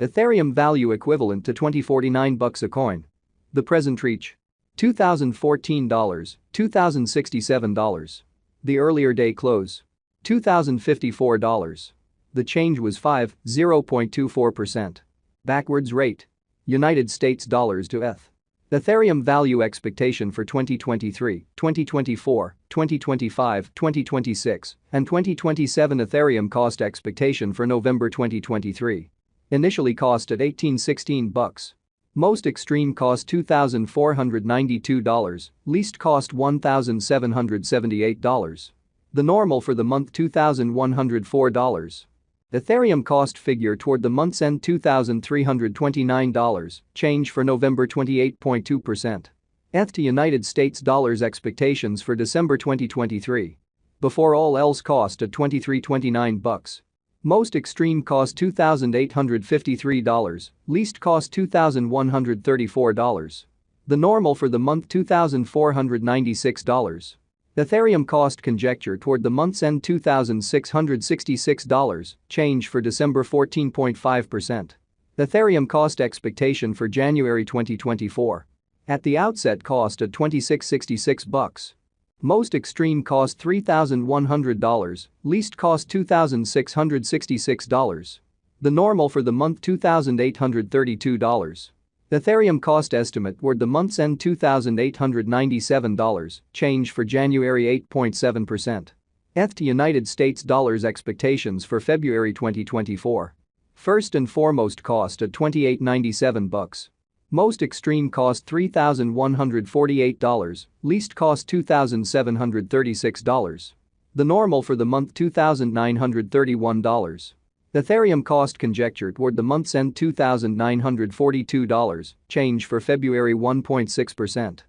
Ethereum value equivalent to $20.49 a coin. The present reach. $2,014, $2,067. The earlier day close. $2,054. The change was 0.24%. Backwards rate. United States dollars to ETH. Ethereum value expectation for 2023, 2024, 2025, 2026, and 2027. Ethereum cost expectation for November 2023. Initially cost at $18.16. Most extreme cost $2,492, least cost $1,778. The normal for the month $2,104. Ethereum cost figure toward the month's end $2,329, change for November 28.2%. ETH to United States dollars expectations for December 2023. Before all else cost at $23.29. Most extreme cost $2,853, least cost $2,134. The normal for the month $2,496. Ethereum cost conjecture toward the month's end $2,666, change for December 14.5%. Ethereum cost expectation for January 2024. At the outset cost at $26.66. Most extreme cost $3,100, least cost $2,666. The normal for the month $2,832. Ethereum cost estimate toward the month's end $2,897, change for January 8.7%. ETH to United States dollars expectations for February 2024. First and foremost cost at $28.97. Most extreme cost $3,148, least cost $2,736. The normal for the month $2,931. Ethereum cost conjecture toward the month's end $2,942, change for February 1.6%.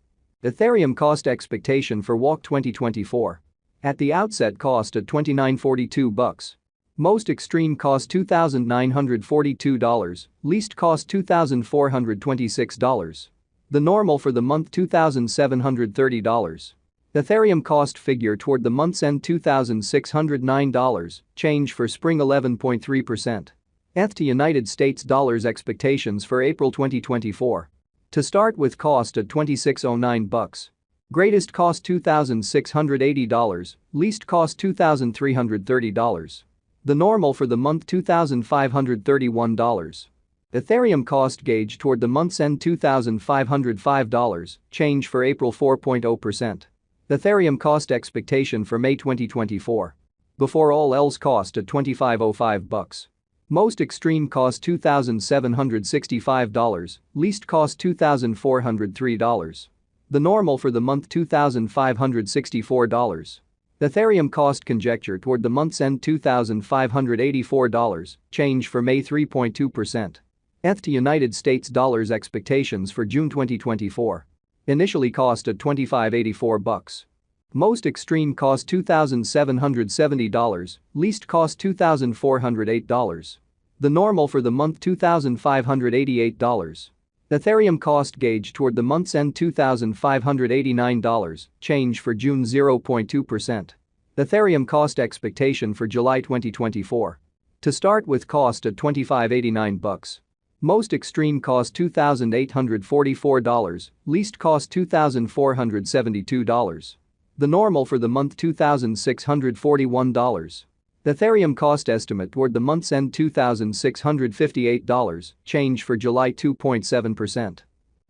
Ethereum cost expectation for WAC 2024. At the outset cost at $29.42. Most extreme cost $2,942, least cost $2,426. The normal for the month $2,730. Ethereum cost figure toward the month's end $2,609, change for spring 11.3%. ETH to United States dollars expectations for April 2024. To start with cost at $26.09. Greatest cost $2,680, least cost $2,330. The normal for the month $2,531. Ethereum cost gauge toward the month's end $2,505, change for April 4.0%. Ethereum cost expectation for May 2024. Before all else cost at $25.05. Most extreme cost $2,765, least cost $2,403. The normal for the month $2,564. Ethereum cost conjecture toward the month's end $2,584, change for May 3.2%. ETH to United States dollars expectations for June 2024. Initially cost at $25.84. Most extreme cost $2,770, least cost $2,408. The normal for the month $2,588. Ethereum cost gauge toward the month's end $2,589, change for June 0.2%. Ethereum cost expectation for July 2024. To start with cost at $25.89. Most extreme cost $2,844, least cost $2,472. The normal for the month $2,641. Ethereum cost estimate toward the month's end $2,658, change for July 2.7%.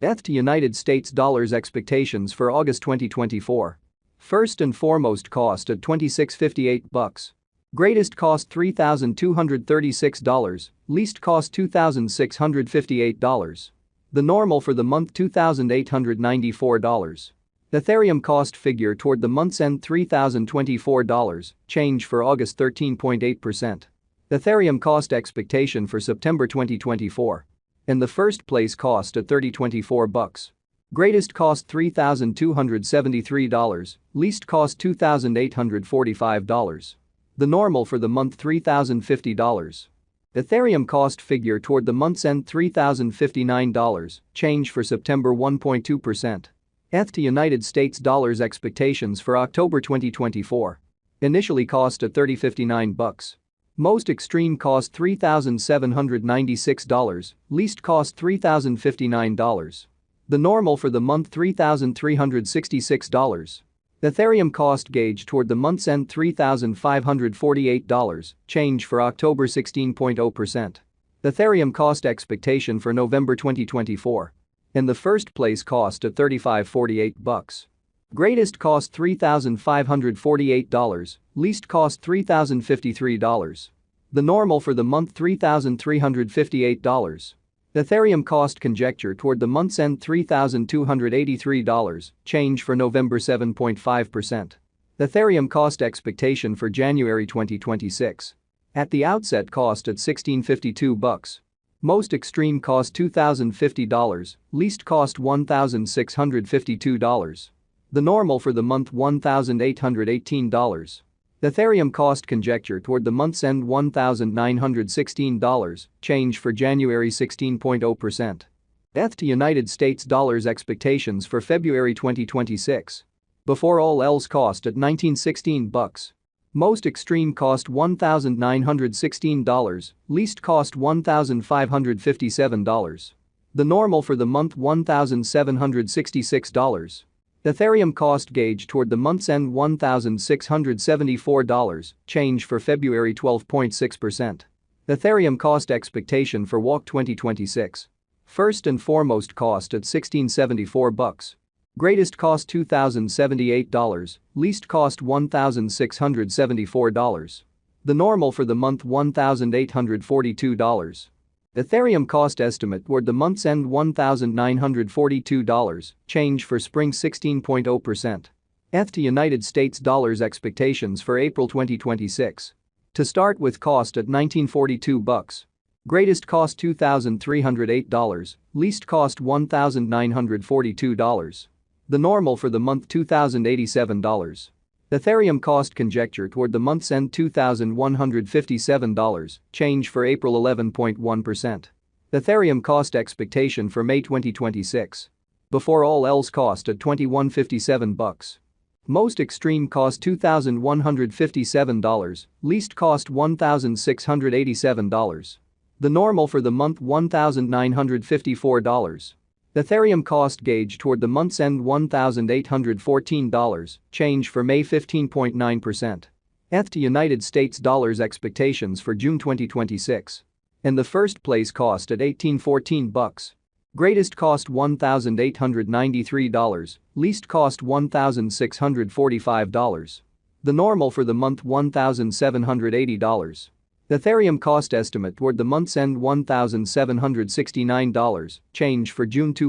ETH to United States dollars expectations for August 2024. First and foremost cost at $26.58. Greatest cost $3,236, least cost $2,658. The normal for the month $2,894. Ethereum cost figure toward the month's end $3,024, change for August 13.8%. Ethereum cost expectation for September 2024. In the first place cost at $30.24. Greatest cost $3,273, least cost $2,845. The normal for the month $3,050. Ethereum cost figure toward the month's end $3,059, change for September 1.2%. ETH to United States dollars expectations for October 2024. Initially cost at $30.59. Most extreme cost $3,796, least cost $3,059. The normal for the month $3,366. Ethereum cost gauge toward the month's end $3,548, change for October 16.0%. Ethereum cost expectation for November 2024. In the first place cost at $35.48. Greatest cost $3,548, least cost $3,053. The normal for the month $3,358. Ethereum cost conjecture toward the month's end $3,283, change for November 7.5%. Ethereum cost expectation for January 2026. At the outset cost at $1,652. Most extreme cost $2,050, least cost $1,652. The normal for the month $1,818. Ethereum cost conjecture toward the month's end $1,916, change for January 16.0%. ETH to United States dollars expectations for February 2026. Before all else cost at $1916. Most extreme cost $1,916, least cost $1,557. The normal for the month $1,766. Ethereum cost gauge toward the month's end $1,674, change for February 12.6%. Ethereum cost expectation for WAC 2026. First and foremost cost at $1,674. Greatest cost $2,078, least cost $1,674. The normal for the month $1,842. Ethereum cost estimate toward the month's end $1,942, change for spring 16.0%. ETH to United States dollars expectations for April 2026. To start with cost at $1942. Greatest cost $2,308, least cost $1,942. The normal for the month $2,087. Ethereum cost conjecture toward the month's end $2,157, change for April 11.1%. Ethereum cost expectation for May 2026. Before all else cost at $2,157. Most extreme cost $2,157, least cost $1,687. The normal for the month $1,954. Ethereum cost gauge toward the month's end $1,814, change for May 15.9%. ETH to United States dollars expectations for June 2026. In the first place cost at $1,814. Greatest cost $1,893, least cost $1,645. The normal for the month $1,780. Ethereum cost estimate toward the month's end $1,769, change for June 2.